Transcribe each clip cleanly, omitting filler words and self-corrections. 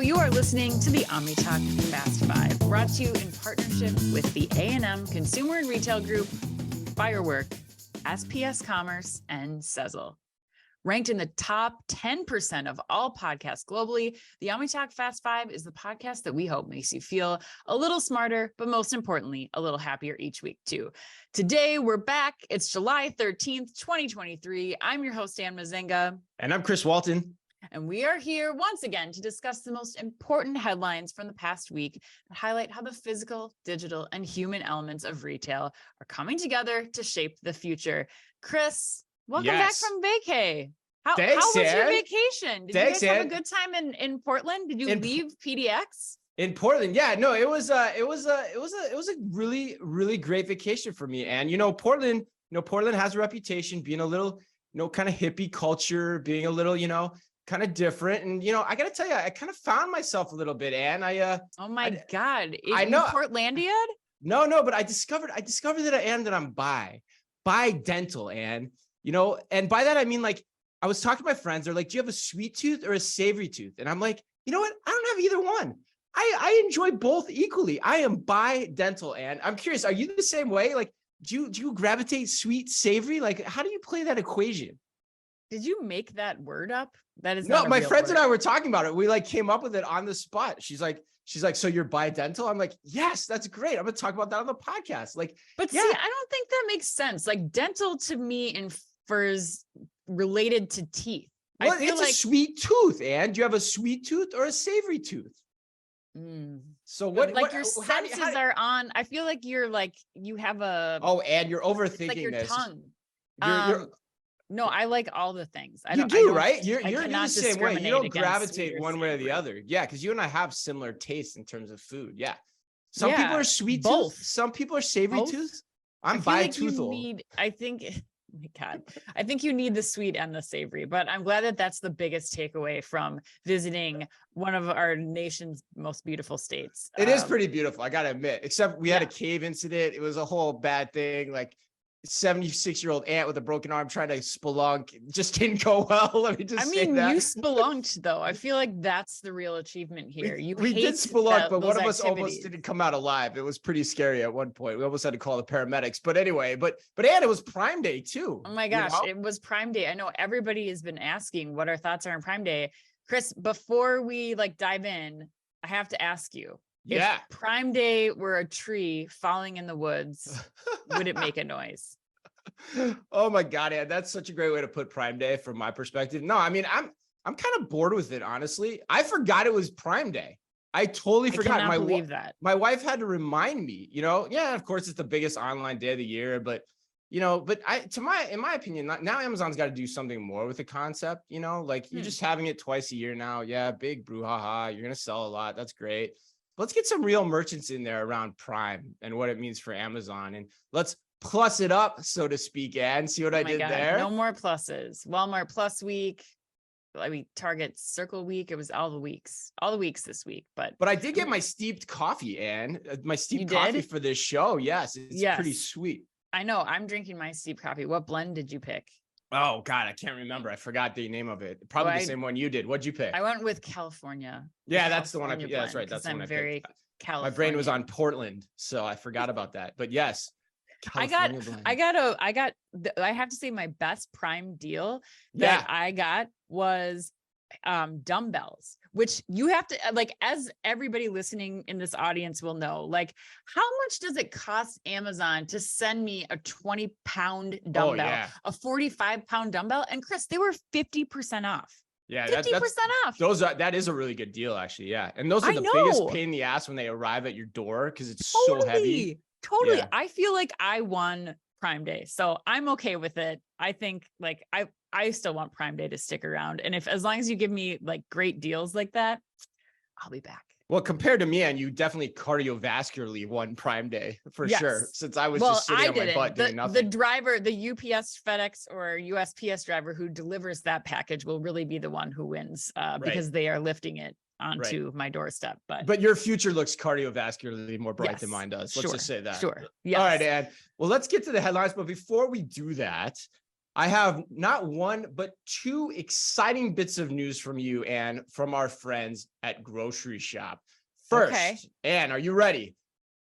You are listening to the OmniTalk Fast Five, brought to you in partnership with the A&M Consumer and Retail Group, Firework, SPS Commerce, and Sezzle. Ranked in the top 10% of all podcasts globally, the OmniTalk Fast Five is the podcast that we hope makes you feel a little smarter, but most importantly, a little happier each week too. Today, we're back. It's July 13th, 2023. I'm your host, Ann Mazenga. And I'm Chris Walton. And we are here once again to discuss the most important headlines from the past week that highlight how the physical, digital, and human elements of retail are coming together to shape the future. Chris, welcome back from vacay. How was your vacation? Did you guys have a good time in Portland? Did you leave PDX? In Portland, yeah, no, it was a really, really great vacation for me. And Portland has a reputation being a little, kind of hippie culture, being a little, kind of different. And I gotta tell you, I kind of found myself a little bit. And oh my God, I know Portlandia? No, but I discovered that I'm bi-dental, and and by that I mean, like, I was talking to my friends. They're like, do you have a sweet tooth or a savory tooth? And I'm like, you know what? I don't have either one. I enjoy both equally. I am bi-dental, and I'm curious, are you the same way? Like, do you gravitate sweet, savory? Like, how do you play that equation? Did you make that word up? That is no, not my friends word. and I were talking about it. We like came up with it on the spot. She's like, so you're bi-dental? I'm like, yes, that's great. I'm gonna talk about that on the podcast. Like, but yeah. See, I don't think that makes sense. Like, dental to me infers related to teeth. Well, I feel it's like a sweet tooth. And do you have a sweet tooth or a savory tooth? So what? Like, your senses are on. I feel like you have a. Oh, and you're overthinking like your this. tongue. You're No, I like all the things. You do, right? You're the same way. You don't gravitate gravitate one way or the other. Yeah, because you and I have similar tastes in terms of food. Yeah. Some people are sweet tooth. Some people are savory tooth. I'm bi-toothal. I think, oh my God, I think you need the sweet and the savory, but I'm glad that that's the biggest takeaway from visiting one of our nation's most beautiful states. It is pretty beautiful, I gotta admit, except we had a cave incident. It was a whole bad thing. Like, 76-year-old aunt with a broken arm trying to spelunk, just didn't go well. Let me just say that. You spelunked though. I feel like that's the real achievement here. We did spelunk, but one of us almost didn't come out alive. It was pretty scary at one point. We almost had to call the paramedics. But anyway, but Ann, it was Prime Day too. Oh my gosh, It was Prime Day. I know everybody has been asking what our thoughts are on Prime Day. Chris, before we dive in, I have to ask you. If Prime Day were a tree falling in the woods, would it make a noise? Oh my God, Ann, that's such a great way to put Prime Day from my perspective. No, I mean, I'm kind of bored with it, honestly. I forgot it was Prime Day. I totally forgot. I cannot believe that. My wife had to remind me, yeah, of course it's the biggest online day of the year, but in my opinion, now Amazon's got to do something more with the concept, like you're just having it twice a year now. Yeah, big brouhaha. You're going to sell a lot. That's great. Let's get some real merchants in there around Prime and what it means for Amazon. And let's plus it up, so to speak, and see what I did there. No more pluses. Walmart Plus Week. Target Circle Week. It was all the weeks this week. But I did get my steeped coffee, Ann. My steeped coffee for this show. Yes, it's pretty sweet. I know. I'm drinking my steeped coffee. What blend did you pick? Oh God, I can't remember. I forgot the name of it. Probably the same one you did. What'd you pick? I went with California. Yeah, that's the one I picked. Yeah, that's right. That's the one I picked. California. My brain was on Portland, so I forgot about that. But yes, I have to say my best Prime deal that I got was dumbbells, which you have to, as everybody listening in this audience will know, how much does it cost Amazon to send me a 20-pound dumbbell, a 45-pound dumbbell? And Chris, they were 50% off. Yeah, 50% off. That is a really good deal, actually. Yeah. And those are the biggest pain in the ass when they arrive at your door because it's so heavy. Totally. Yeah. I feel like I won Prime Day, so I'm okay with it. I think I still want Prime Day to stick around. And as long as you give me great deals like that, I'll be back. Well, compared to me, and you definitely cardiovascularly won Prime Day for sure. Since I was just sitting on my butt doing nothing. The driver, the UPS, FedEx, or USPS driver who delivers that package will really be the one who wins because they are lifting it onto my doorstep. But your future looks cardiovascularly more bright than mine does. Let's just say that. Sure. Yes. All right, Ann. Well, let's get to the headlines. But before we do that, I have not one, but two exciting bits of news from you and from our friends at Grocery Shop. First, Okay. Ann, are you ready?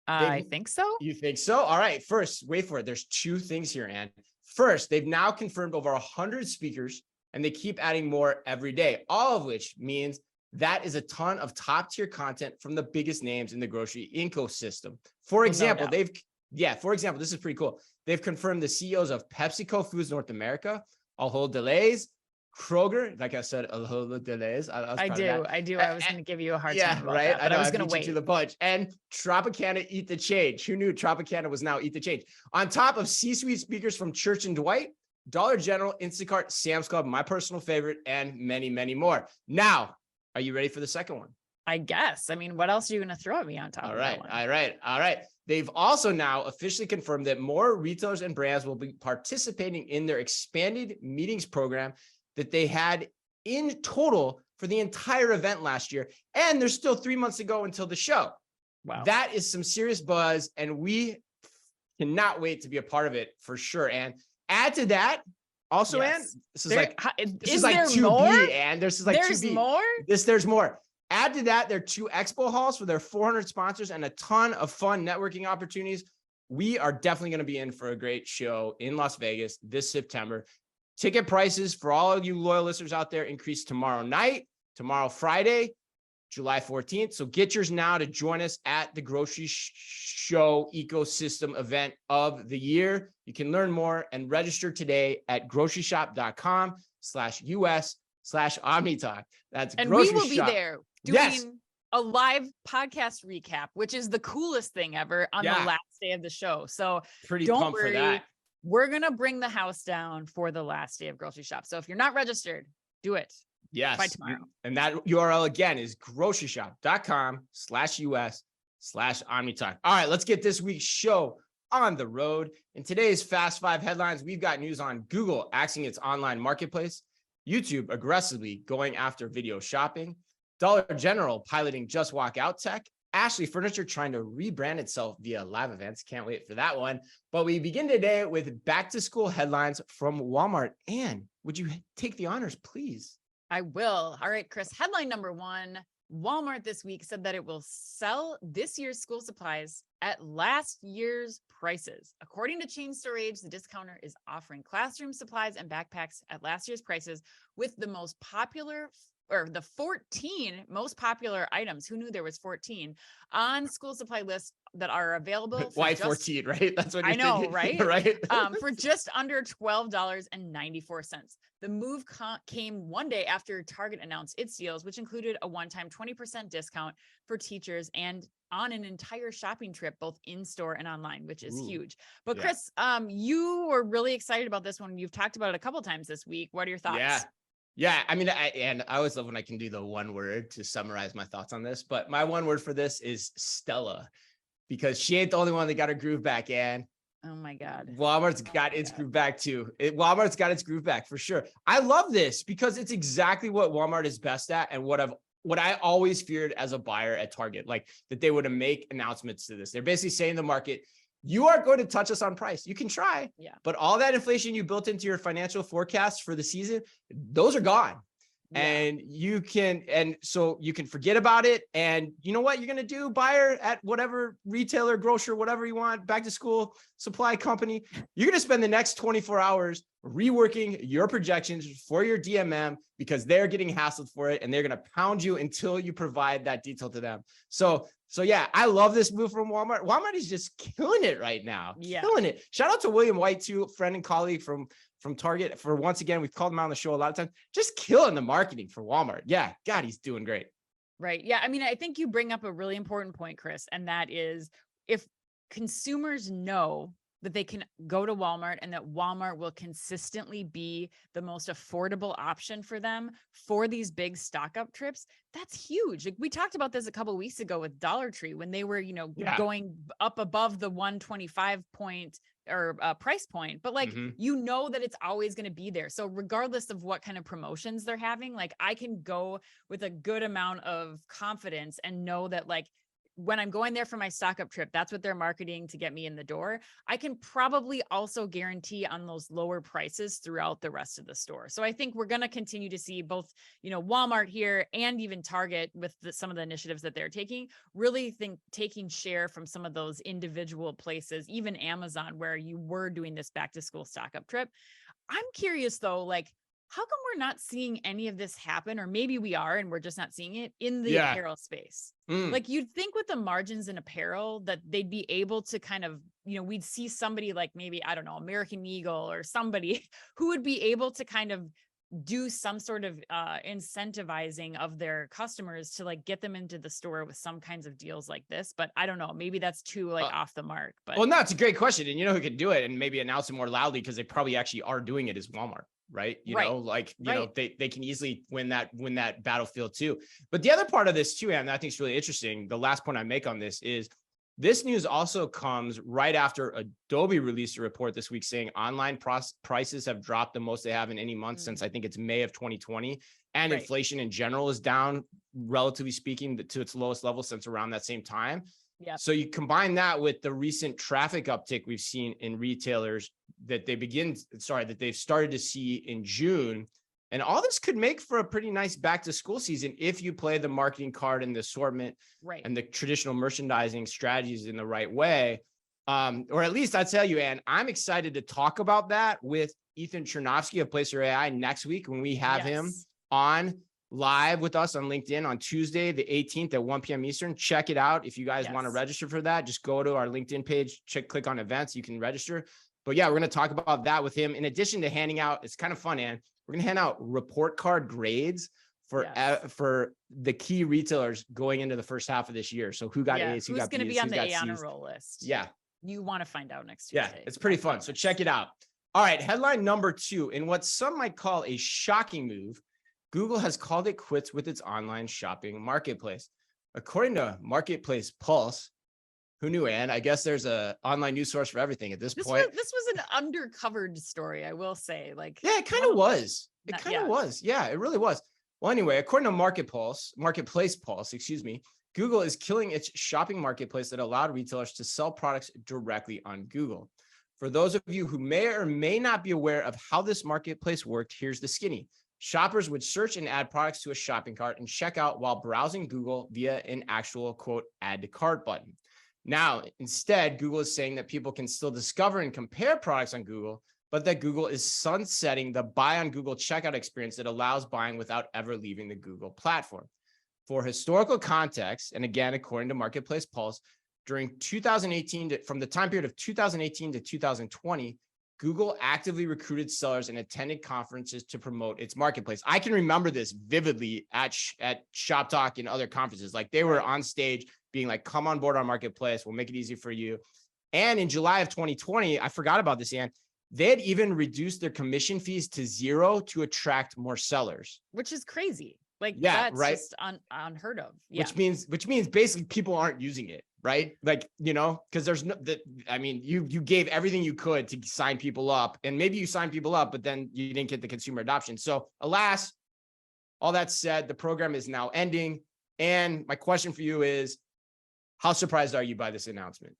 I think so. You think so? All right. First, wait for it. There's two things here, Ann. First, they've now confirmed over 100 speakers, and they keep adding more every day, all of which means that is a ton of top tier content from the biggest names in the grocery ecosystem. For example, this is pretty cool. They've confirmed the CEOs of PepsiCo Foods North America, Ahold Delhaize, Kroger. Like I said, Ahold Delhaize. I do. I was going to give you a hard time about that, but I was going to wait. To the bunch. And Tropicana Eat the Change. Who knew Tropicana was now Eat the Change? On top of C-suite speakers from Church and Dwight, Dollar General, Instacart, Sam's Club, my personal favorite, and many, many more. Now, are you ready for the second one? I guess. I mean, what else are you going to throw at me on top of that one? All right. They've also now officially confirmed that more retailers and brands will be participating in their expanded meetings program that they had in total for the entire event last year. And there's still 3 months to go until the show. Wow. That is some serious buzz, and we cannot wait to be a part of it for sure. And add to that, also, Ann, this is like 2B, and there's 2B. More? There's more. Add to that, there are 2 expo halls for their 400 sponsors and a ton of fun networking opportunities. We are definitely going to be in for a great show in Las Vegas this September. Ticket prices for all of you loyal listeners out there increase tomorrow night, tomorrow, Friday, July 14th. So get yours now to join us at the Grocery Show ecosystem event of the year. You can learn more and register today at groceryshop.com/US/OmniTalk. That's and Grocery we will Shop. be there doing a live podcast recap, which is the coolest thing ever on the last day of the show. So Pretty don't pumped worry, for that. we're going to bring the house down for the last day of Grocery Shop. So if you're not registered, do it. Yes. By tomorrow. And that URL again is groceryshop.com/US/OmniTalk. All right, let's get this week's show on the road. In today's Fast 5 headlines, we've got news on Google axing its online marketplace, YouTube aggressively going after video shopping, Dollar General piloting Just Walk Out tech, Ashley Furniture trying to rebrand itself via live events. Can't wait for that one. But we begin today with back to school headlines from Walmart. Ann, would you take the honors, please? I will. All right, Chris. Headline number 1. Walmart this week said that it will sell this year's school supplies at last year's prices. According to Chain Store Age, the discounter is offering classroom supplies and backpacks at last year's prices, with the most popular the 14 most popular items. Who knew there was 14 on school supply lists that are available? Why 14, right? That's what I know, thinking. Right? Right. For just under $12.94. The move came one day after Target announced its deals, which included a one-time 20% discount for teachers and on an entire shopping trip, both in store and online, which is huge. But Chris, you were really excited about this one. You've talked about it a couple times this week. What are your thoughts? Yeah. I mean, I always love when I can do the one word to summarize my thoughts on this, but my one word for this is Stella, because she ain't the only one that got her groove back, Ann. Oh my God. Walmart's got its groove back too. Walmart's got its groove back for sure. I love this because it's exactly what Walmart is best at, and what I always feared as a buyer at Target, like that they would make announcements to this. They're basically saying to the market, you aren't going to touch us on price. You can try, but all that inflation you built into your financial forecast for the season, those are gone. And so you can forget about it. And you know what you're going to do, buyer at whatever retailer, grocer, whatever you want, back to school supply company, you're going to spend the next 24 hours reworking your projections for your DMM, because they're getting hassled for it, and they're going to pound you until you provide that detail to them. So yeah, I love this move from Walmart. Walmart is just killing it right now. Killing it. Shout out to William White too, friend and colleague from Target, for once again, we've called him out on the show a lot of times, just killing the marketing for Walmart. Yeah. God, he's doing great. Right. Yeah. I mean, I think you bring up a really important point, Chris, and that is, if consumers know that they can go to Walmart and that Walmart will consistently be the most affordable option for them for these big stock up trips, that's huge. Like, we talked about this a couple of weeks ago with Dollar Tree when they were, going up above the 125 point or price point, but like, you know that it's always going to be there. So regardless of what kind of promotions they're having, like, I can go with a good amount of confidence and know that, like, when I'm going there for my stock up trip, that's what they're marketing to get me in the door. I can probably also guarantee on those lower prices throughout the rest of the store. So I think we're going to continue to see both, Walmart here and even Target with some of the initiatives that they're taking, really taking share from some of those individual places, even Amazon, where you were doing this back to school stock up trip. I'm curious though, like, how come we're not seeing any of this happen? Or maybe we are, and we're just not seeing it in the apparel space. Like you'd think with the margins in apparel that they'd be able to kind of, we'd see somebody like maybe, I don't know, American Eagle or somebody who would be able to kind of do some sort of incentivizing of their customers to like get them into the store with some kinds of deals like this. But I don't know, maybe that's too like off the mark. But well, no, it's a great question. And you know who could do it and maybe announce it more loudly, because they probably actually are doing it, is Walmart. Right. You know, like, you know, they can easily win that battlefield too. But the other part of this too, and I think is really interesting, the last point I make on this is this news also comes right after Adobe released a report this week saying online prices have dropped the most they have in any month since I think it's May of 2020. And inflation in general is down, relatively speaking, to its lowest level since around that same time. Yeah. So you combine that with the recent traffic uptick we've seen in retailers that they've started to see in June. And all this could make for a pretty nice back to school season if you play the marketing card and the assortment and the traditional merchandising strategies in the right way. Or at least I'll tell you, Ann, I'm excited to talk about that with Ethan Chernovsky of Placer AI next week when we have him on live with us on LinkedIn on Tuesday, the 18th at 1 p.m. Eastern. Check it out. If you guys want to register for that, just go to our LinkedIn page, click on events, you can register. But yeah, we're going to talk about that with him. In addition to handing out, it's kind of fun, Ann, we're going to hand out report card grades for the key retailers going into the first half of this year. So who got A's, who's going to be on the A honor roll list? Yeah. You want to find out next Tuesday. Yeah, it's pretty fun. So check it out. All right. Headline number 2, in what some might call a shocking move, Google has called it quits with its online shopping marketplace. According to Marketplace Pulse, who knew, Ann? I guess there's a online news source for everything at this point. This was an undercovered story, I will say. Like, yeah, it kind of was. It kind of was. Yeah, it really was. Well, anyway, according to Marketplace Pulse, Google is killing its shopping marketplace that allowed retailers to sell products directly on Google. For those of you who may or may not be aware of how this marketplace worked, here's the skinny. Shoppers would search and add products to a shopping cart and check out while browsing Google via an actual, quote, add to cart button. Now, instead, Google is saying that people can still discover and compare products on Google, but that Google is sunsetting the buy on Google checkout experience that allows buying without ever leaving the Google platform. For historical context, and again, according to Marketplace Pulse, during 2018, from the time period of 2018 to 2020, Google actively recruited sellers and attended conferences to promote its marketplace. I can remember this vividly at Shop Talk and other conferences. Like they were on stage being like, come on board our marketplace. We'll make it easy for you. And in July of 2020, I forgot about this, Ann, they had even reduced their commission fees to 0 to attract more sellers. Which is crazy. Like that's just unheard of. Yeah. Which means basically people aren't using it, right? Like, because there's you gave everything you could to sign people up, and maybe you signed people up, but then you didn't get the consumer adoption. So alas, all that said, the program is now ending. And my question for you is, how surprised are you by this announcement?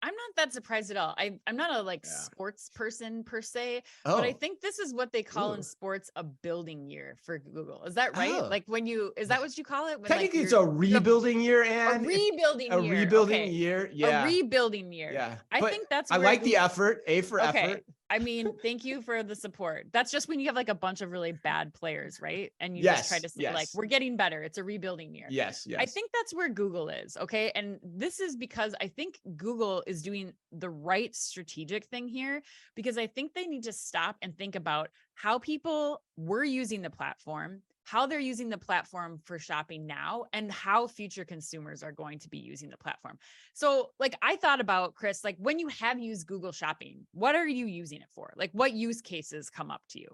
I'm not that surprised at all. I'm not a sports person per se, but I think this is what they call in sports a building year for Google. Is that right? Like is that what you call it? When, technically, it's a rebuilding year, and a rebuilding year. Yeah, a rebuilding year. Yeah, I think that's. I like the effort. A for effort. I mean, thank you for the support. That's just when you have like a bunch of really bad players, right? And you just try to say like, we're getting better. It's a rebuilding year. Yes. I think that's where Google is. Okay. And this is because I think Google is doing the right strategic thing here, because I think they need to stop and think about how people were using the platform, how they're using the platform for shopping now, and how future consumers are going to be using the platform. So like I thought about, Chris, like when you have used Google Shopping, what are you using it for? Like what use cases come up to you?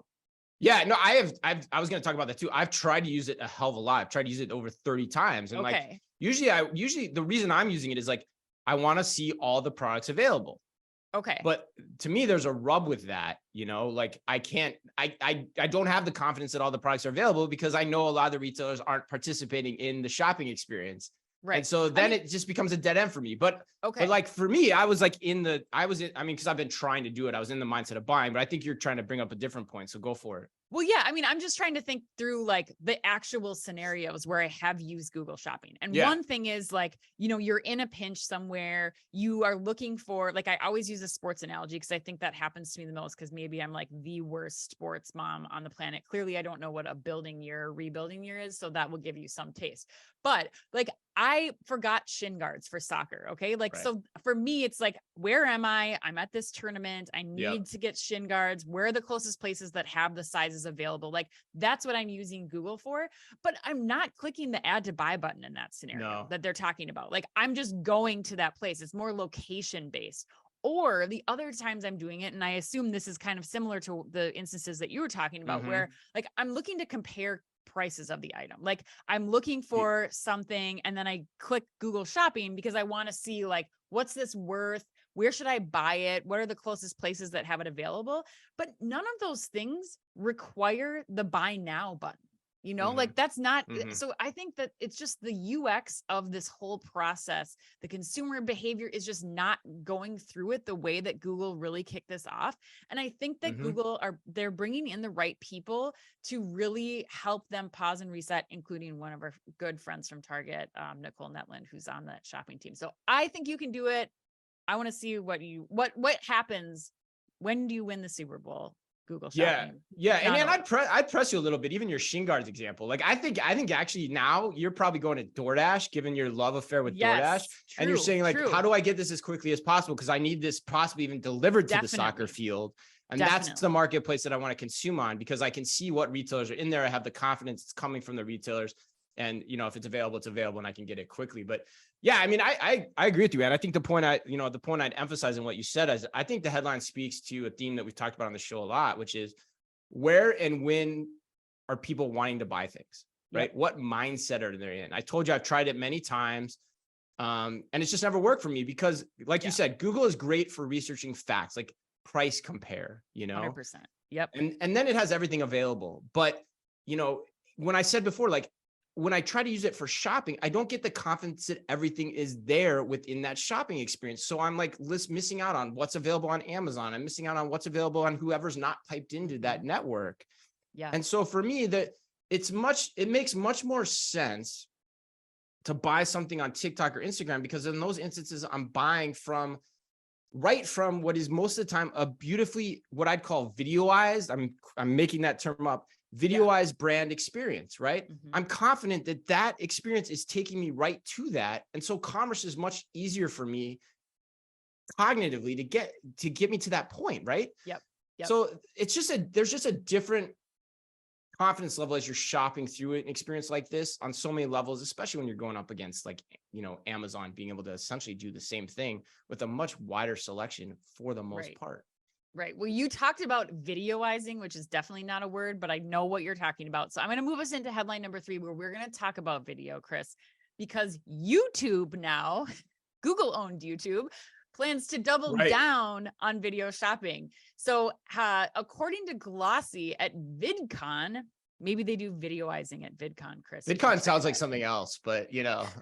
Yeah, no, I was going to talk about that too. I've tried to use it a hell of a lot. I've tried to use it over 30 times. And like usually the reason I'm using it is like, I want to see all the products available. Okay. But to me, there's a rub with that, like I don't have the confidence that all the products are available because I know a lot of the retailers aren't participating in the shopping experience. Right. And so then it just becomes a dead end for me. But like for me, I mean, because I've been trying to do it. I was in the mindset of buying, but I think you're trying to bring up a different point. So go for it. Well, yeah, I mean, I'm just trying to think through like the actual scenarios where I have used Google Shopping. And one thing is like, you're in a pinch somewhere, you are looking for, like, I always use a sports analogy because I think that happens to me the most because maybe I'm like the worst sports mom on the planet. Clearly, I don't know what a building year or rebuilding year is. So that will give you some taste. But like, I forgot shin guards for soccer. Okay. Like, so for me, it's like, where am I? I'm at this tournament. I need to get shin guards. Where are the closest places that have the sizes available? Like, that's what I'm using Google for, but I'm not clicking the add to buy button in that scenario that they're talking about. Like, I'm just going to that place. It's more location based. Or the other times I'm doing it, and I assume this is kind of similar to the instances that you were talking about, where like I'm looking to compare prices of the item. Like I'm looking for something and then I click Google Shopping because I want to see like, what's this worth? Where should I buy it? What are the closest places that have it available? But none of those things require the buy now button. Like that's not, so I think that it's just the UX of this whole process. The consumer behavior is just not going through it the way that Google really kicked this off. And I think that they're bringing in the right people to really help them pause and reset, including one of our good friends from Target, Nicole Netland, who's on that shopping team. So I think you can do it. I want to see what happens. When do you win the Super Bowl? Google Shopping. Yeah. And then I'd press you a little bit, even your shin guards example. Like I think actually now you're probably going to DoorDash, given your love affair with DoorDash. And you're saying like, how do I get this as quickly as possible? Because I need this possibly even delivered to the soccer field. And that's the marketplace that I want to consume on, because I can see what retailers are in there. I have the confidence it's coming from the retailers. And, if it's available, it's available and I can get it quickly. But yeah, I mean, I agree with you. And I think the point I'd emphasize in what you said is I think the headline speaks to a theme that we've talked about on the show a lot, which is where and when are people wanting to buy things, right? What mindset are they in? I told you I've tried it many times. And it's just never worked for me because like you said, Google is great for researching facts, like price compare, 100%. Yep. And then it has everything available. But, when I said before, like, when I try to use it for shopping, I don't get the confidence that everything is there within that shopping experience. So I'm like missing out on what's available on Amazon. I'm missing out on what's available on whoever's not piped into that network. Yeah. And so for me, it makes much more sense to buy something on TikTok or Instagram, because in those instances, I'm buying from what is most of the time a beautifully, what I'd call videoized. I'm making that term up. Videoized brand experience, right? I'm confident that experience is taking me right to that. And so commerce is much easier for me cognitively to get me to that point, right? Yep. So there's just a different confidence level as you're shopping through an experience like this on so many levels, especially when you're going up against like, Amazon being able to essentially do the same thing with a much wider selection for the most part. Right. Well, you talked about videoizing, which is definitely not a word, but I know what you're talking about. So I'm going to move us into headline number 3, where we're going to talk about video, Chris, because YouTube now, Google owned YouTube, plans to double down on video shopping. So according to Glossy at VidCon, maybe they do videoizing at VidCon, Chris. VidCon sounds like something else, but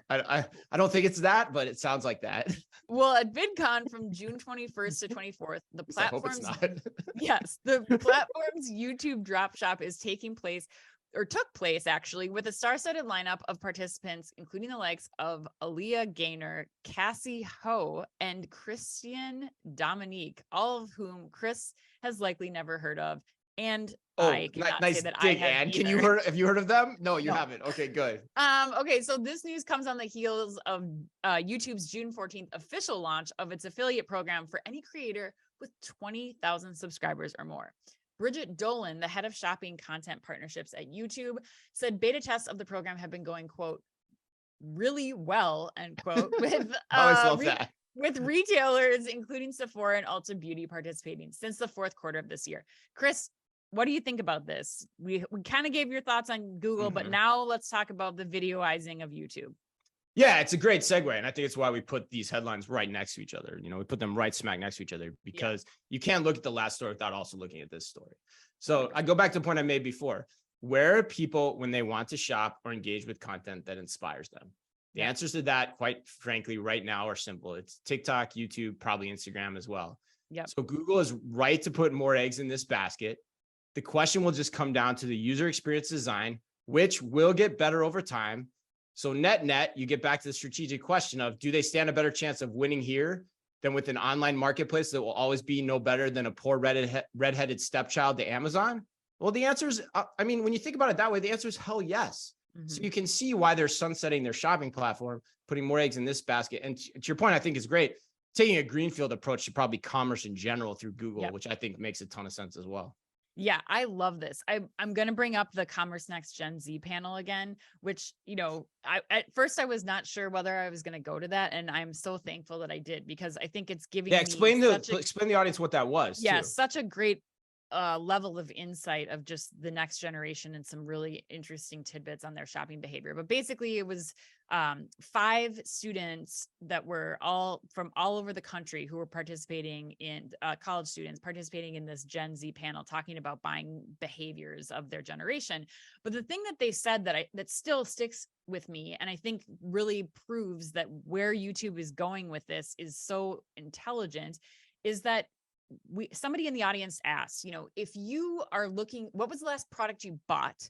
I don't think it's that, but it sounds like that. Well, at VidCon from June 21st to 24th, the platform's the platform's YouTube drop shop is took place actually, with a star-studded lineup of participants, including the likes of Aaliyah Gaynor, Cassie Ho, and Christian Dominique, all of whom Chris has likely never heard of. And I cannot say that I have either. Have you heard of them? No, you haven't. Okay, good. Okay, so this news comes on the heels of YouTube's June 14th official launch of its affiliate program for any creator with 20,000 subscribers or more. Bridget Dolan, the head of shopping content partnerships at YouTube, said beta tests of the program have been going, quote, really well, end quote, with retailers, including Sephora and Ulta Beauty, participating since the fourth quarter of this year. Chris, what do you think about this? We kind of gave your thoughts on Google, but now let's talk about the videoizing of YouTube. Yeah, it's a great segue. And I think it's why we put these headlines right next to each other. We put them right smack next to each other, because you can't look at the last story without also looking at this story. So I go back to the point I made before. Where are people when they want to shop or engage with content that inspires them? The answers to that, quite frankly, right now are simple. It's TikTok, YouTube, probably Instagram as well. Yep. So Google is right to put more eggs in this basket. The question will just come down to the user experience design, which will get better over time. So net, you get back to the strategic question of, do they stand a better chance of winning here than with an online marketplace that will always be no better than a poor redheaded stepchild to Amazon? Well, the answer is, I mean, when you think about it that way, the answer is hell yes. So you can see why they're sunsetting their shopping platform, putting more eggs in this basket. And to your point, I think is great. Taking a greenfield approach to probably commerce in general through Google, which I think makes a ton of sense as well. Yeah, I love this. I'm going to bring up the Commerce Next Gen Z panel again, which, you know, at first I was not sure whether I was going to go to that. And I'm so thankful that I did, because I think it's giving me explain the audience what that was. Yeah, such a great level of insight of just the next generation and some really interesting tidbits on their shopping behavior. But basically it was 5 students that were all from all over the country who were participating in college students participating in this Gen Z panel, talking about buying behaviors of their generation. But the thing that they said that still sticks with me, and I think really proves that where YouTube is going with this is so intelligent, is that somebody in the audience asked, you know, if you are looking, what was the last product you bought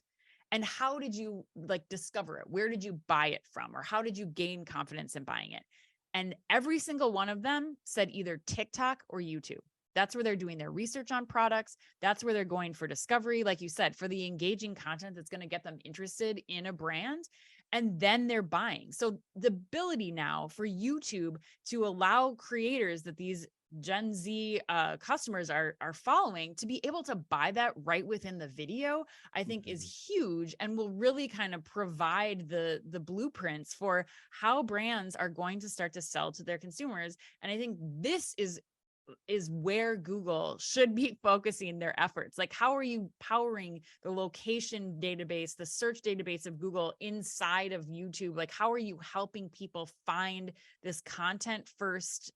and how did you like discover it? Where did you buy it from? Or how did you gain confidence in buying it? And every single one of them said either TikTok or YouTube. That's where they're doing their research on products. That's where they're going for discovery, like you said, for the engaging content that's going to get them interested in a brand. And then they're buying. So the ability now for YouTube to allow creators that these Gen Z customers are following to be able to buy that right within the video, I think is huge, and will really kind of provide the blueprints for how brands are going to start to sell to their consumers. And I think this is where Google should be focusing their efforts. Like, how are you powering the location database, the search database of Google inside of YouTube? Like, how are you helping people find this content first,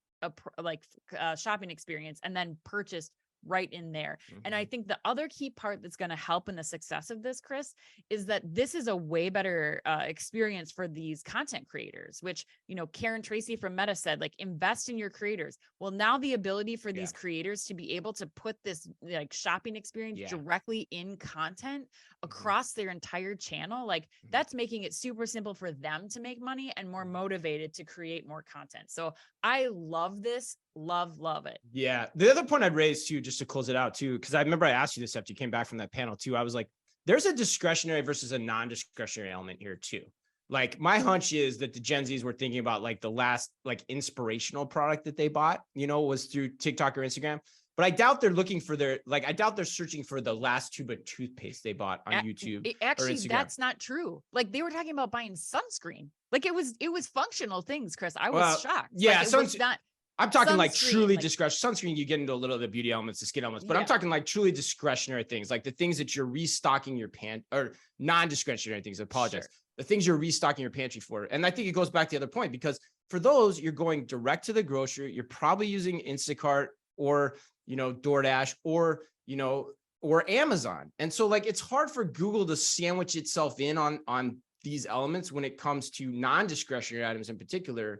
shopping experience, and then purchase right in there? And I think the other key part that's going to help in the success of this, Chris, is that this is a way better experience for these content creators, which, you know, Karen Tracy from Meta said, like, invest in your creators. Well, now the ability for these creators to be able to put this like shopping experience directly in content across their entire channel, like that's making it super simple for them to make money and more motivated to create more content. So I love this. Love it. Yeah. The other point I'd raise too, just to close it out too, because I remember I asked you this after you came back from that panel too. I was like, there's a discretionary versus a non-discretionary element here too. Like, my hunch is that the Gen Zs were thinking about like the last like inspirational product that they bought, you know, was through TikTok or Instagram. But I doubt they're looking for I doubt they're searching for the last tube of toothpaste they bought on YouTube. Actually, that's not true. Like, they were talking about buying sunscreen. Like, it was functional things, Chris. I was shocked. Yeah. Like, I'm talking like truly discretionary. Sunscreen, you get into a little of the beauty elements, the skin elements, but I'm talking like truly discretionary things, like the things that you're restocking your or non-discretionary things. I apologize. Sure. The things you're restocking your pantry for. And I think it goes back to the other point, because for those, you're going direct to the grocer. You're probably using Instacart or, you know, DoorDash or, you know, or Amazon. And so like, it's hard for Google to sandwich itself in on these elements when it comes to non-discretionary items in particular.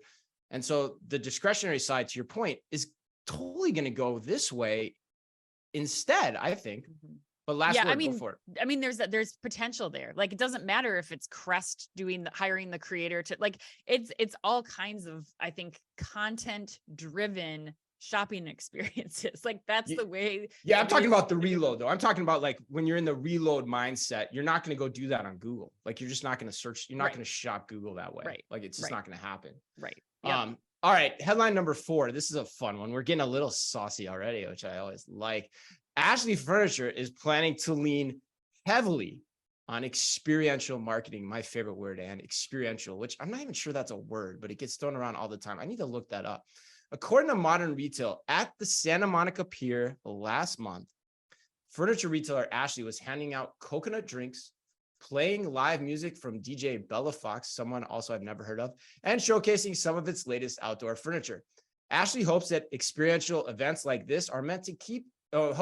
And so the discretionary side, to your point, is totally going to go this way instead, I think. But last word, go for it. I mean, there's potential there. Like, it doesn't matter if it's Crest hiring the creator to, like, it's all kinds of, I think, content driven shopping experiences. Like, that's the way. Yeah, I'm talking about the reload though. I'm talking about like when you're in the reload mindset, you're not going to go do that on Google. Like, you're just not going to search. You're not going to shop Google that way. Right. Like, it's just not going to happen. Right. Yep. All right. Headline number 4. This is a fun one. We're getting a little saucy already, which I always like. Ashley Furniture is planning to lean heavily on experiential marketing. My favorite word, and experiential, which I'm not even sure that's a word, but it gets thrown around all the time. I need to look that up. According to Modern Retail, at the Santa Monica Pier last month, furniture retailer Ashley was handing out coconut drinks, playing live music from DJ Bella Fox, someone also I've never heard of, and showcasing some of its latest outdoor furniture. Ashley hopes that experiential events like this are meant to keep, Ashley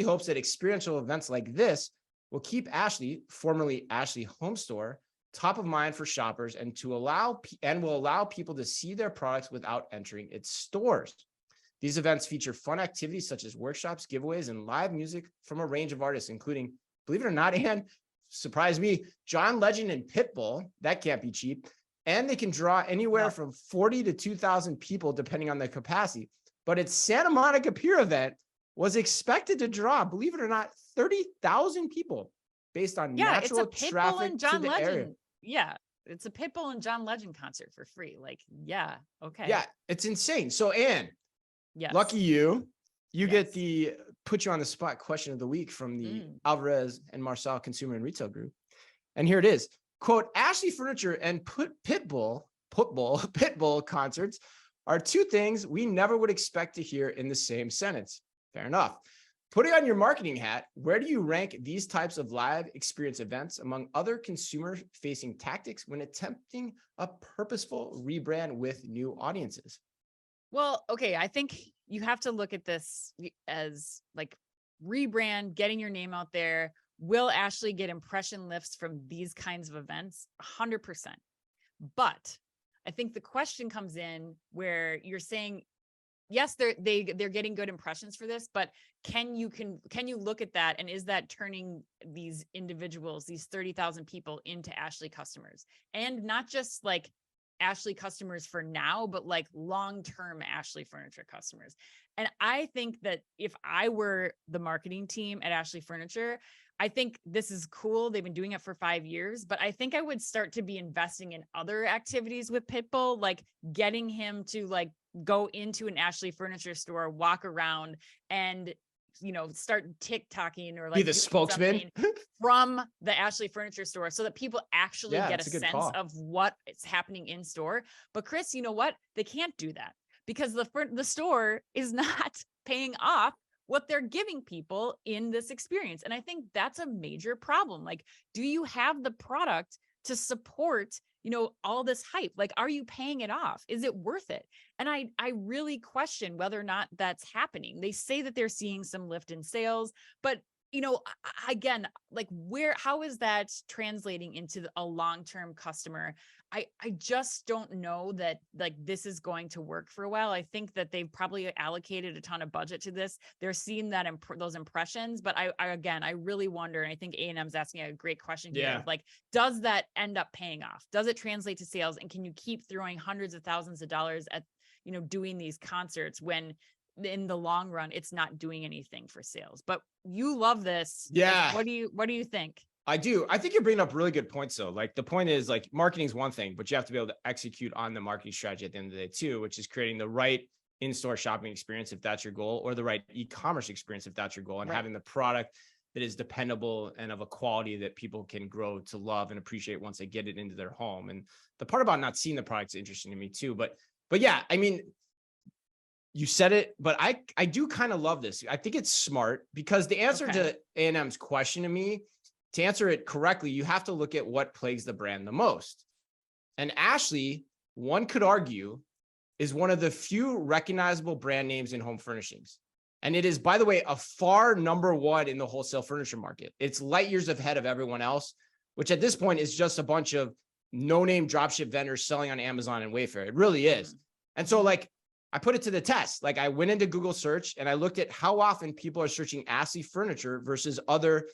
hopes that experiential events like this will keep Ashley, formerly Ashley Home Store, top of mind for shoppers and will allow people to see their products without entering its stores. These events feature fun activities such as workshops, giveaways, and live music from a range of artists, including, believe it or not, and surprise me, John Legend and Pitbull. That can't be cheap. And they can draw anywhere from 40 to 2,000 people, depending on the capacity. But its Santa Monica Pier event was expected to draw, believe it or not, 30,000 people based on natural traffic to the area. Yeah, it's a Pitbull and John Legend concert for free. Like, yeah, okay. Yeah, it's insane. So, Anne, yes. Lucky you get the put you on the spot question of the week from the Alvarez and Marcel Consumer and Retail Group. And here it is. Quote, Ashley Furniture and Pitbull concerts are two things we never would expect to hear in the same sentence. Fair enough. Putting on your marketing hat, where do you rank these types of live experience events among other consumer-facing tactics when attempting a purposeful rebrand with new audiences? Well, okay, I think you have to look at this as like rebrand, getting your name out there. Will Ashley get impression lifts from these kinds of events? 100%. But I think the question comes in where you're saying, yes, they're getting good impressions for this, but can you look at that, and is that turning these individuals, these 30,000 people, into Ashley customers? And not just like Ashley customers for now, but like long-term Ashley Furniture customers. And I think that if I were the marketing team at Ashley Furniture, I think this is cool. They've been doing it for 5 years, but I think I would start to be investing in other activities with Pitbull, like getting him to like go into an Ashley Furniture store, walk around, and start TikToking or like be the spokesman from the Ashley Furniture store, so that people actually get a sense of what is happening in store. But Chris, you know what? They can't do that because the store is not paying off what they're giving people in this experience. And I think that's a major problem. Like, do you have the product to support, all this hype? Like, are you paying it off? Is it worth it? And I really question whether or not that's happening. They say that they're seeing some lift in sales, but again, like how is that translating into a long-term customer? I just don't know that like this is going to work for a while. I think that they've probably allocated a ton of budget to this. They're seeing that those impressions, but I really wonder, and I think A&M's asking a great question here. Yeah. Like, does that end up paying off? Does it translate to sales? And can you keep throwing hundreds of thousands of dollars at, doing these concerts when in the long run, it's not doing anything for sales? But you love this. Yeah. Like, what do you think? I do. I think you're bringing up really good points though. Like the point is like marketing is one thing, but you have to be able to execute on the marketing strategy at the end of the day too, which is creating the right in-store shopping experience if that's your goal, or the right e-commerce experience if that's your goal, and having the product that is dependable and of a quality that people can grow to love and appreciate once they get it into their home. And the part about not seeing the product is interesting to me too. But yeah, I mean, you said it, but I do kind of love this. I think it's smart because the answer to A&M's question to me, to answer it correctly, you have to look at what plagues the brand the most. And Ashley, one could argue, is one of the few recognizable brand names in home furnishings. And it is, by the way, a far number one in the wholesale furniture market. It's light years ahead of everyone else, which at this point is just a bunch of no-name dropship vendors selling on Amazon and Wayfair. It really is. And so like, I put it to the test. Like I went into Google search and I looked at how often people are searching Ashley Furniture versus other,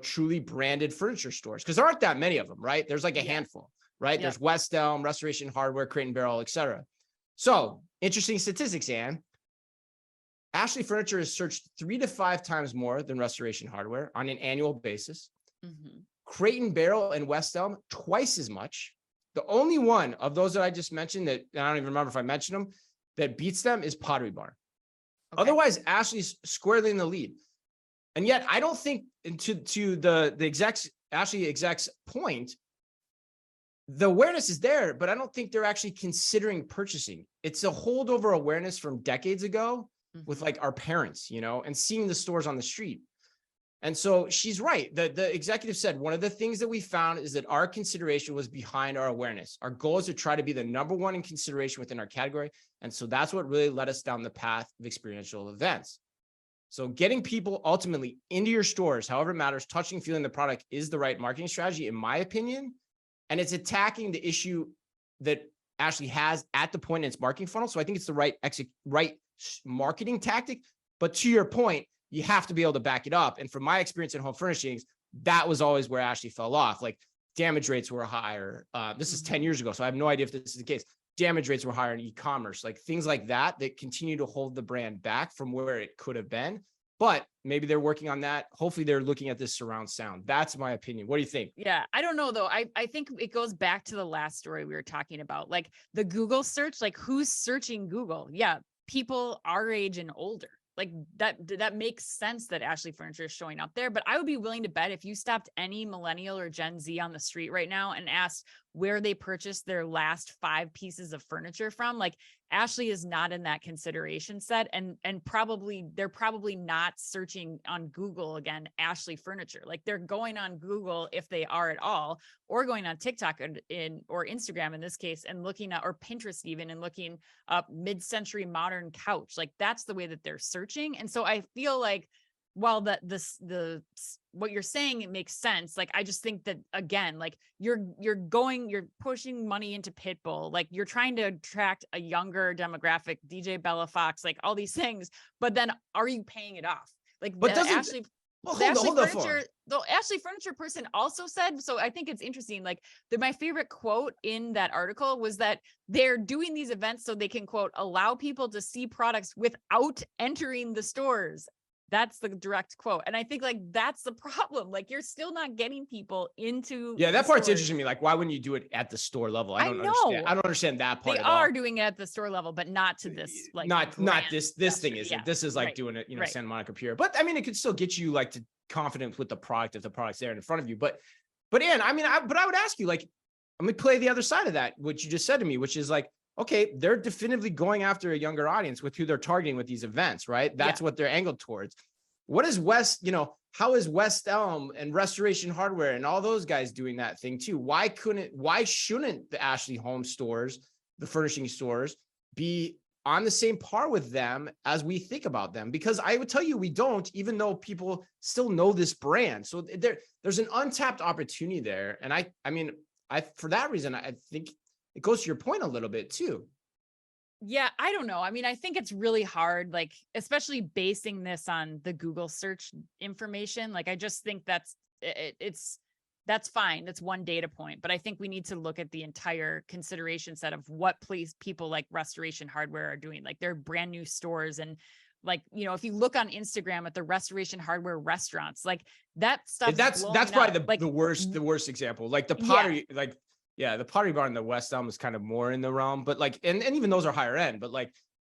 truly branded furniture stores. Cause there aren't that many of them, right? There's like a handful, right? There's West Elm, Restoration Hardware, Crate and Barrel, etc. So interesting statistics, Anne. Ashley Furniture is searched 3 to 5 times more than Restoration Hardware on an annual basis. Crate and Barrel and West Elm, twice as much. The only one of those that I just mentioned that I don't even remember if I mentioned them, that beats them is Pottery Barn. Otherwise, Ashley's squarely in the lead. And yet I don't think, to the Ashley execs point, the awareness is there, but I don't think they're actually considering purchasing. It's a holdover awareness from decades ago with like our parents, and seeing the stores on the street. And so she's right. The executive said, one of the things that we found is that our consideration was behind our awareness. Our goal is to try to be the number one in consideration within our category. And so that's what really led us down the path of experiential events. So getting people ultimately into your stores, however it matters, touching, feeling the product is the right marketing strategy, in my opinion. and it's attacking the issue that Ashley has at the point in its marketing funnel. So I think it's the right marketing tactic. But to your point, you have to be able to back it up. And from my experience in home furnishings, that was always where Ashley fell off. Like damage rates were higher. This is 10 years ago, so I have no idea if this is the case. Damage rates were higher in e-commerce, like things like that continue to hold the brand back from where it could have been. But maybe they're working on that. Hopefully they're looking at this surround sound. That's my opinion. What do you think? Yeah, I don't know though. I think it goes back to the last story we were talking about, like the Google search, like who's searching Google? Yeah, people our age and older. Like that makes sense that Ashley Furniture is showing up there. But I would be willing to bet if you stopped any millennial or Gen Z on the street right now and asked where they purchased their last 5 pieces of furniture from, like Ashley is not in that consideration set. And they're probably not searching on Google again, Ashley Furniture. Like they're going on Google if they are at all, or going on TikTok or Instagram in this case, and looking at, or Pinterest even, and looking up mid-century modern couch. Like that's the way that they're searching. And so I feel like while the what you're saying, it makes sense. Like, I just think that again, like you're pushing money into Pitbull, like you're trying to attract a younger demographic, DJ Bella Fox, like all these things, but then are you paying it off? Like, but the Ashley Furniture person also said, so I think it's interesting. Like my favorite quote in that article was that they're doing these events so they can, quote, allow people to see products without entering the stores. That's the direct quote. And I think like that's the problem. Like you're still not getting people into. Yeah, that part's interesting to me. Like, why wouldn't you do it at the store level? I don't understand that part. They are doing it at the store level, but not to this, like not this thing isn't. This is like doing it, Santa Monica Pier. But I mean, it could still get you like to confidence with the product if the product's there in front of you. But Ann, I mean, I would ask you, like, let me play the other side of that, what you just said to me, which is like, okay, they're definitively going after a younger audience with who they're targeting with these events, right? That's what they're angled towards. What is how is West Elm and Restoration Hardware and all those guys doing that thing too? Why shouldn't the Ashley Home stores, the furnishing stores, be on the same par with them as we think about them? Because I would tell you, we don't, even though people still know this brand. So there's an untapped opportunity there. And I mean, for that reason, I think it goes to your point a little bit too. Yeah, I don't know. I mean, I think it's really hard, like, especially basing this on the Google search information. Like, I just think that's fine. That's one data point. But I think we need to look at the entire consideration set of what people like Restoration Hardware are doing. Like, they're brand new stores. And like, if you look on Instagram at the Restoration Hardware restaurants, like that stuff. That's probably the worst example. Like the pottery, the Pottery Barn in the West Elm is kind of more in the realm, but like, and even those are higher end, but like,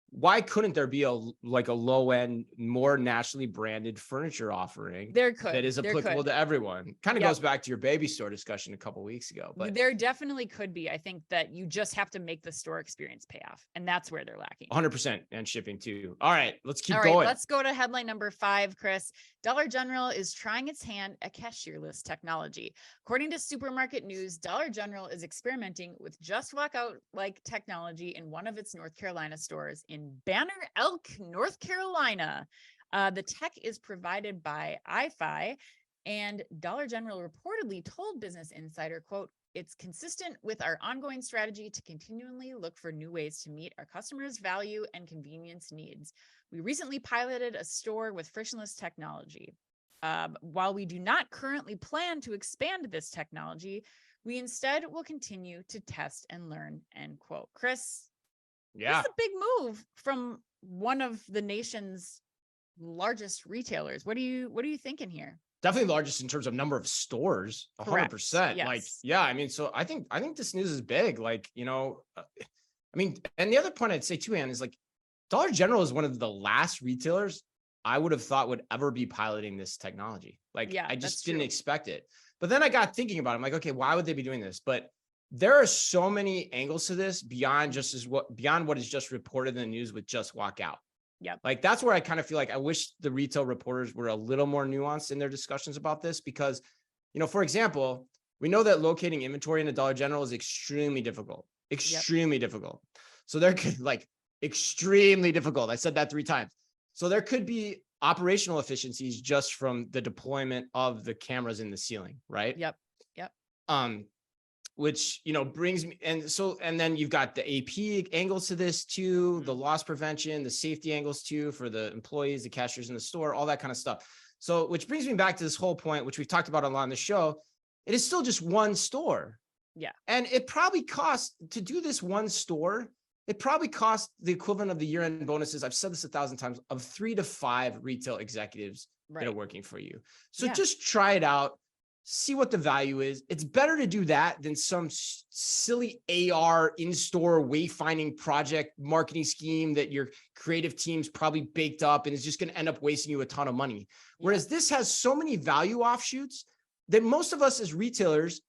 why couldn't there be a low end, more nationally branded furniture offering that is applicable to everyone? Kind of goes back to your baby store discussion a couple of weeks ago, but there definitely could be. I think that you just have to make the store experience pay off, and that's where they're lacking. 100%, and shipping too. All right, let's keep going. Let's go to headline number 5, Chris. Dollar General is trying its hand at cashierless technology. According to Supermarket News, Dollar General is experimenting with just walk out like technology in one of its North Carolina stores in Banner Elk, North Carolina. The tech is provided by iFi, and Dollar General reportedly told Business Insider, quote, "It's consistent with our ongoing strategy to continually look for new ways to meet our customers' value and convenience needs. We recently piloted a store with frictionless technology. While we do not currently plan to expand this technology, we instead will continue to test and learn," end quote. Chris, it's a big move from one of the nation's largest retailers. What are you thinking here? Definitely largest in terms of number of stores, 100%. Yes. Like, I mean, so I think this news is big. Like, I mean, and the other point I'd say too, Ann, is like Dollar General is one of the last retailers I would have thought would ever be piloting this technology. Like, I just didn't expect it. But then I got thinking about it. I'm like, okay, why would they be doing this? But there are so many angles to this beyond what is just reported in the news with just walk out. Yeah. Like, that's where I kind of feel like I wish the retail reporters were a little more nuanced in their discussions about this, because, for example, we know that locating inventory in a Dollar General is extremely difficult, difficult. So there could extremely difficult. I said that 3 times. So there could be operational efficiencies just from the deployment of the cameras in the ceiling. Right. Yep. which, brings me, and then you've got the AP angles to this too, the loss prevention, the safety angles too, for the employees, the cashiers in the store, all that kind of stuff. So, which brings me back to this whole point, which we've talked about a lot on the show. It is still just one store. Yeah. And it probably costs to do this one store. It probably costs the equivalent of the year-end bonuses. I've said this 1,000 times, of 3 to 5 retail executives that are working for you. So just try it out. See what the value is. It's better to do that than some silly AR in-store wayfinding project marketing scheme that your creative team's probably baked up and is just going to end up wasting you a ton of money. Whereas this has so many value offshoots that most of us as retailers,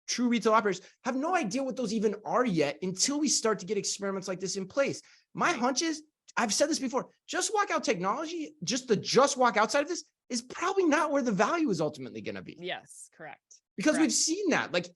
true retail operators, have no idea what those even are yet until we start to get experiments like this in place. My hunch is, I've said this before, just walk out technology, just walk outside of this is probably not where the value is ultimately going to be. Yes, correct. Because we've seen that. Like,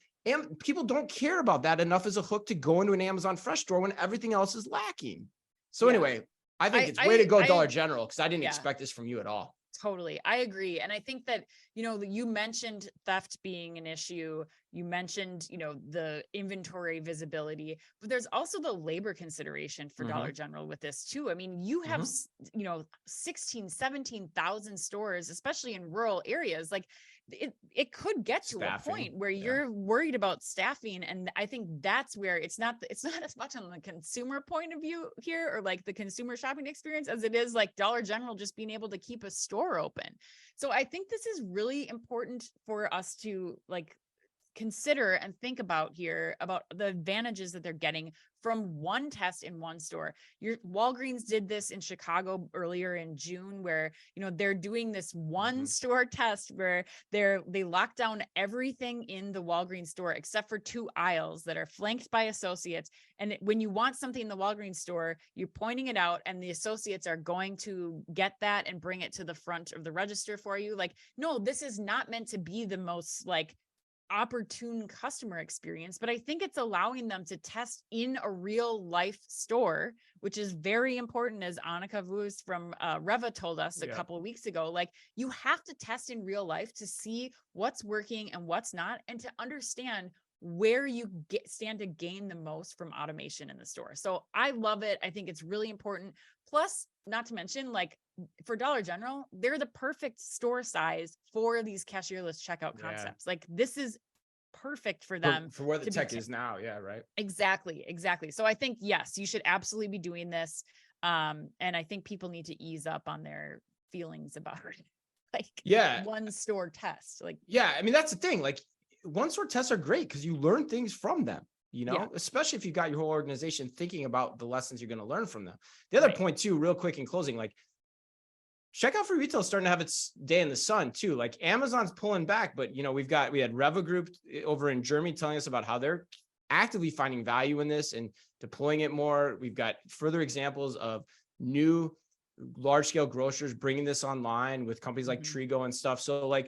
people don't care about that enough as a hook to go into an Amazon Fresh store when everything else is lacking. So anyway, I think it's way to go Dollar General, because I didn't expect this from you at all. Totally. I agree. And I think that, you mentioned theft being an issue. You mentioned, the inventory visibility, but there's also the labor consideration for Dollar General with this too. I mean, you have, 16, 17,000 stores, especially in rural areas. Like it could get to a point where you're worried about staffing. And I think that's where it's not as much on the consumer point of view here, or like the consumer shopping experience, as it is like Dollar General just being able to keep a store open. So I think this is really important for us to consider and think about here, about the advantages that they're getting from one test in one store. Your Walgreens did this in Chicago earlier in June, where, they're doing this one store test where they lock down everything in the Walgreens store except for 2 aisles that are flanked by associates. And when you want something in the Walgreens store, you're pointing it out and the associates are going to get that and bring it to the front of the register for you. Like, no, this is not meant to be the most opportune customer experience, but I think it's allowing them to test in a real life store, which is very important, as Annika Voos from Reva told us a couple of weeks ago. Like, you have to test in real life to see what's working and what's not, and to understand where you stand to gain the most from automation in the store. So I love it. I think it's really important. Plus, not to mention, for Dollar General, they're the perfect store size for these cashierless checkout concepts. Like, this is perfect for them for where the tech is now. Yeah, right. Exactly. So I think, yes, you should absolutely be doing this. And I think people need to ease up on their feelings about it. One store test. I mean, that's the thing. One store tests are great because you learn things from them. Especially if you've got your whole organization thinking about the lessons you're going to learn from them. The other point too, real quick in closing, checkout for retail is starting to have its day in the sun too. Amazon's pulling back, but we had Reva Group over in Germany telling us about how they're actively finding value in this and deploying it more. We've got further examples of new large scale grocers bringing this online with companies like Trigo and stuff. So we're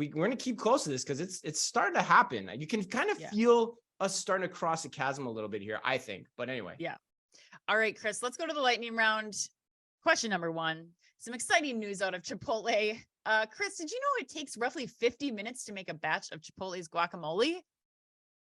going to keep close to this because it's starting to happen. You can kind of feel us starting to cross the chasm a little bit here, I think. But anyway. Yeah. All right, Chris, let's go to the lightning round. Question number 1, some exciting news out of Chipotle. Chris, did you know it takes roughly 50 minutes to make a batch of Chipotle's guacamole?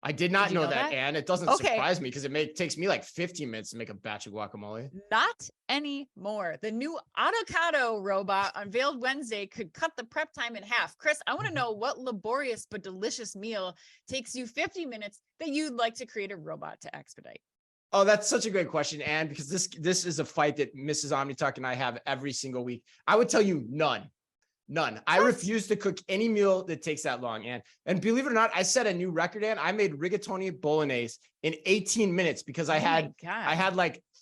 I did not know that, and it doesn't surprise me because it takes me 15 minutes to make a batch of guacamole. Not anymore. The new avocado robot unveiled Wednesday could cut the prep time in half. Chris, I want to know what laborious but delicious meal takes you 50 minutes that you'd like to create a robot to expedite. Oh, that's such a great question, Anne, because this is a fight that Mrs. OmniTalk and I have every single week. I would tell you none. I refuse to cook any meal that takes that long, Anne. And believe it or not, I set a new record, Anne. I made rigatoni bolognese in 18 minutes because I had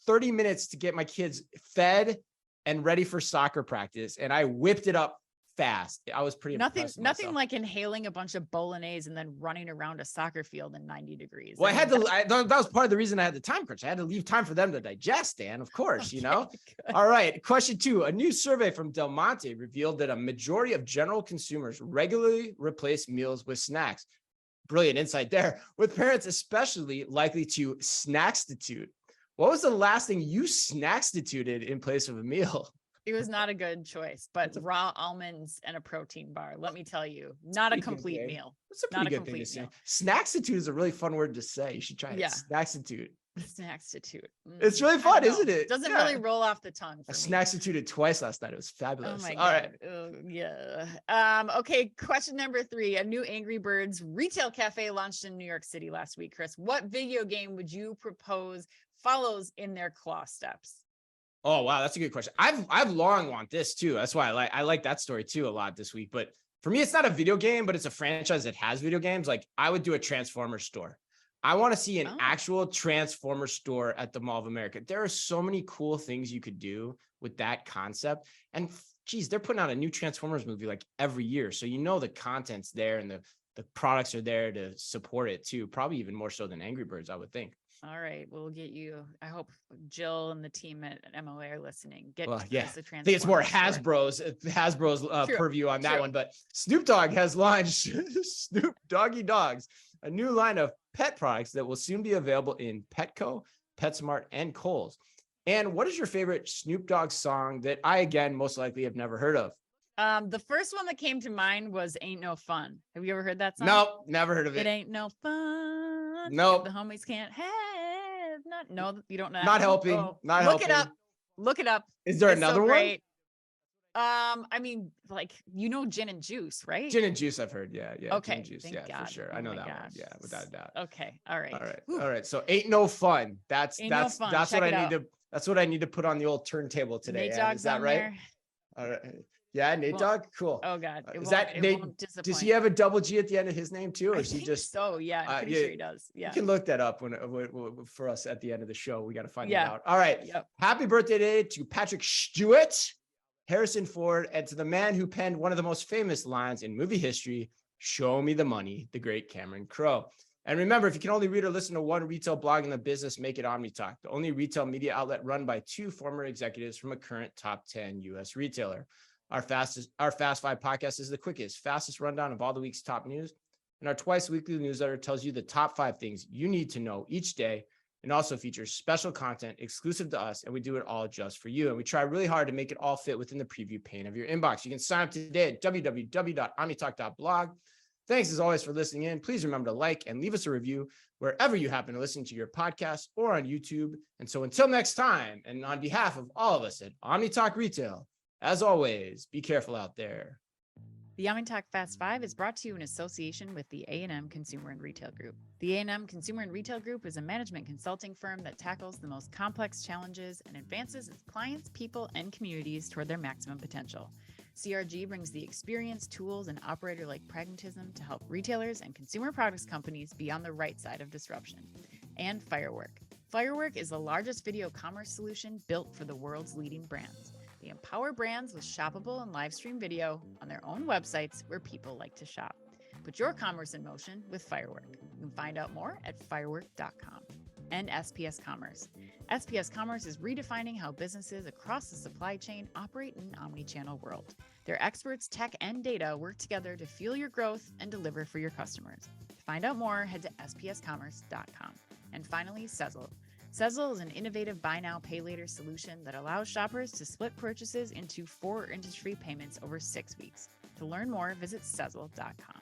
30 minutes to get my kids fed and ready for soccer practice, and I whipped it up fast. I was pretty impressed. Nothing like inhaling a bunch of bolognese and then running around a soccer field in 90 degrees. Well, that was part of the reason I had the time crunch. I had to leave time for them to digest, Dan, of course, Good. All right. Question 2, a new survey from Del Monte revealed that a majority of general consumers regularly replace meals with snacks. Brilliant insight there, with parents especially likely to snackstitute. What was the last thing you snackstituted in place of a meal? It was not a good choice, but raw almonds and a protein bar. Let me tell you, not a complete meal. That's a pretty good thing to say. Snackstitute is a really fun word to say. You should try it. Snackstitute. Snackstitute. It's really fun, isn't it? Doesn't really roll off the tongue. I snackstituted twice last night. It was fabulous. Oh my All God. right. Yeah. Okay. Question number 3. A new Angry Birds retail cafe launched in New York City last week. Chris, what video game would you propose follows in their claw steps? Oh, wow. That's a good question. I've long want this too. That's why I like that story too a lot this week. But for me, it's not a video game, but it's a franchise that has video games. Like I would do a Transformers store. I want to see an actual Transformer store at the Mall of America. There are so many cool things you could do with that concept. And geez, they're putting out a new Transformers movie like every year. So the content's there and the products are there to support it too. Probably even more so than Angry Birds, I would think. All right, we'll get you. I hope Jill and the team at MOA are listening. I think it's more Hasbro's purview on that one. But Snoop Dogg has launched Snoop Doggy Dogs, a new line of pet products that will soon be available in Petco, PetSmart, and Kohl's. And what is your favorite Snoop Dogg song that I, again, most likely have never heard of? The first one that came to mind was Ain't No Fun. Have you ever heard that song? Nope, never heard of it. It ain't no fun. Nope. The homies can't have. No, you don't know. Not helping. Not helping. Look it up. Is there another one? I mean, like, gin and juice, right? Gin and juice, I've heard. Yeah. Okay. Gin and juice. Thank Yeah, God. for sure. I know that one. Yeah, without a doubt. Okay. All right. All right. So ain't no fun. That's no fun. That's Check what I need to. That's what I need to put on the old turntable today. Is that right? There. All right. Yeah, Nate Dogg. Cool. Oh God. Is that Nate? Does he have a double G at the end of his name too, or is he just? So yeah, I'm pretty sure he does. Yeah. You can look that up when for us at the end of the show. We got to find that out. All right. Yep. Happy birthday today to Patrick Stewart, Harrison Ford, and to the man who penned one of the most famous lines in movie history, "Show me the money," the great Cameron Crowe. And remember, if you can only read or listen to one retail blog in the business, make it OmniTalk, the only retail media outlet run by 2 former executives from a current top 10 U.S. retailer. Our Fast 5 podcast is the quickest, fastest rundown of all the week's top news. And our twice weekly newsletter tells you the top 5 things you need to know each day, and also features special content exclusive to us. And we do it all just for you. And we try really hard to make it all fit within the preview pane of your inbox. You can sign up today at www.omnitalk.blog. Thanks as always for listening in. Please remember to like and leave us a review wherever you happen to listen to your podcast or on YouTube. And so until next time, and on behalf of all of us at OmniTalk Retail, as always, be careful out there. The OmniTalk Fast 5 is brought to you in association with the A&M Consumer and Retail Group. The A&M Consumer and Retail Group is a management consulting firm that tackles the most complex challenges and advances its clients, people, and communities toward their maximum potential. CRG brings the experience, tools, and operator-like pragmatism to help retailers and consumer products companies be on the right side of disruption. And Firework. Firework is the largest video commerce solution built for the world's leading brands. They empower brands with shoppable and live stream video on their own websites where people like to shop. Put your commerce in motion with Firework. You can find out more at firework.com. And SPS Commerce. SPS Commerce is redefining how businesses across the supply chain operate in an omni-channel world. Their experts, tech, and data work together to fuel your growth and deliver for your customers. To find out more, head to spscommerce.com. And finally, Sezzle. Sezzle is an innovative buy now, pay later solution that allows shoppers to split purchases into 4 interest-free payments over 6 weeks. To learn more, visit Sezzle.com.